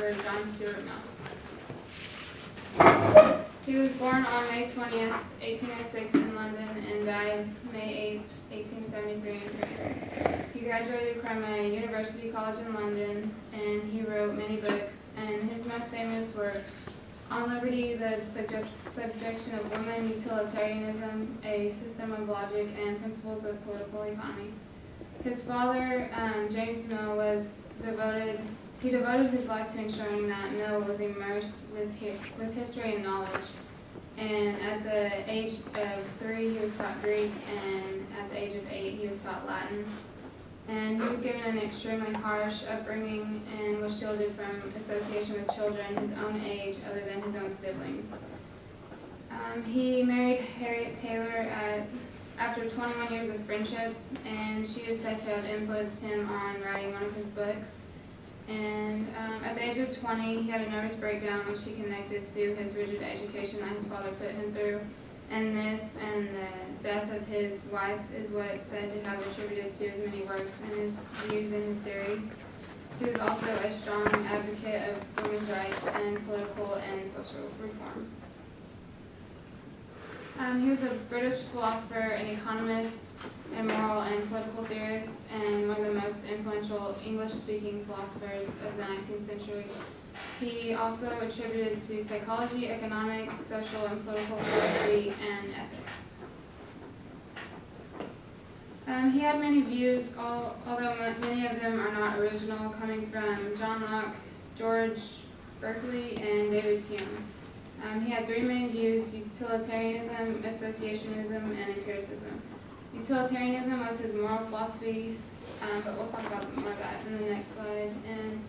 philosopher John Stuart Mill. He was born on May 20th, 1806 in London and died May 8th, 1873 in France. He graduated from a university college in London, and he wrote many books, and his most famous were On Liberty, the Subjection of Women, Utilitarianism, A System of Logic, and Principles of Political Economy. His father, James Mill, devoted his life to ensuring that Mill was immersed with history and knowledge. And at the age of 3, he was taught Greek, and at the age of 8, he was taught Latin. And he was given an extremely harsh upbringing and was shielded from association with children his own age other than his own siblings. He married Harriet Taylor after 21 years of friendship, and she is said to have influenced him on writing one of his books. And at the age of 20, he had a nervous breakdown which he connected to his rigid education that his father put him through. And this and the death of his wife is what it's said to have attributed to his many works and his views and his theories. He was also a strong advocate of women's rights and political and social reforms. He was a British philosopher, an economist, a moral and political theorist, and one of the most influential English-speaking philosophers of the 19th century. He also attributed to psychology, economics, social and political philosophy, and ethics. He had many views, although many of them are not original, coming from John Locke, George Berkeley, and David Hume. He had 3 main views: utilitarianism, associationism, and empiricism. Utilitarianism was his moral philosophy, but we'll talk about more of that in the next slide. And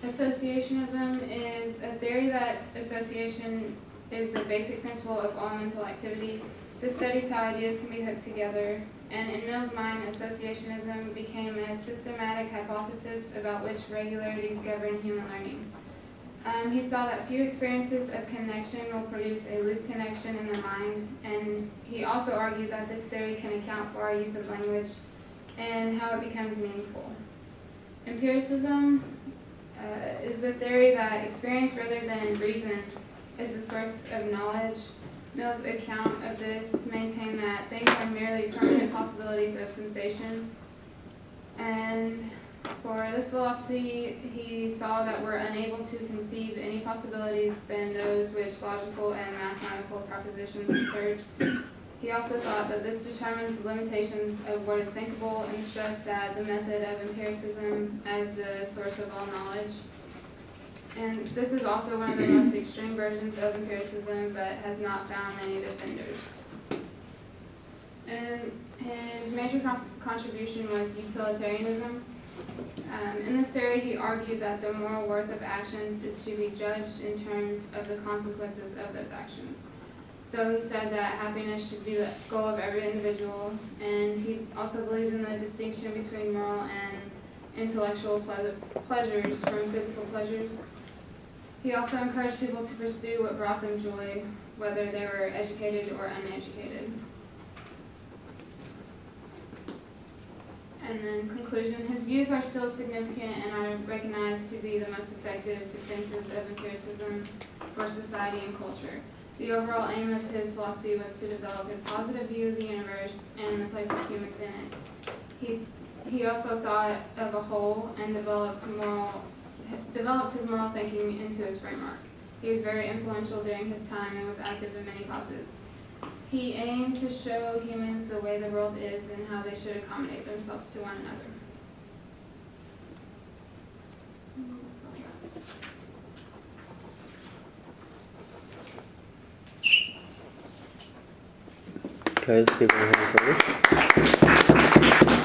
associationism is a theory that association is the basic principle of all mental activity. This studies how ideas can be hooked together, and in Mill's mind, associationism became a systematic hypothesis about which regularities govern human learning. He saw that few experiences of connection will produce a loose connection in the mind, and he also argued that this theory can account for our use of language and how it becomes meaningful. Empiricism is a theory that experience rather than reason is the source of knowledge. Mill's account of this maintained that things are merely permanent possibilities of sensation, and for this philosophy, he saw that we're unable to conceive any possibilities than those which logical and mathematical propositions assert. He also thought that this determines the limitations of what is thinkable, and stressed that the method of empiricism as the source of all knowledge. And this is also one of the most extreme versions of empiricism, but has not found many defenders. And his major contribution was utilitarianism. In this theory, he argued that the moral worth of actions is to be judged in terms of the consequences of those actions. So he said that happiness should be the goal of every individual, and he also believed in the distinction between moral and intellectual pleasures from physical pleasures. He also encouraged people to pursue what brought them joy, whether they were educated or uneducated. And then conclusion, his views are still significant and are recognized to be the most effective defenses of empiricism for society and culture. The overall aim of his philosophy was to develop a positive view of the universe and the place of humans in it. He also thought of a whole and developed his moral thinking into his framework. He was very influential during his time and was active in many causes. He aimed to show humans the way the world is and how they should accommodate themselves to one another. Okay, let's give him a hand for this.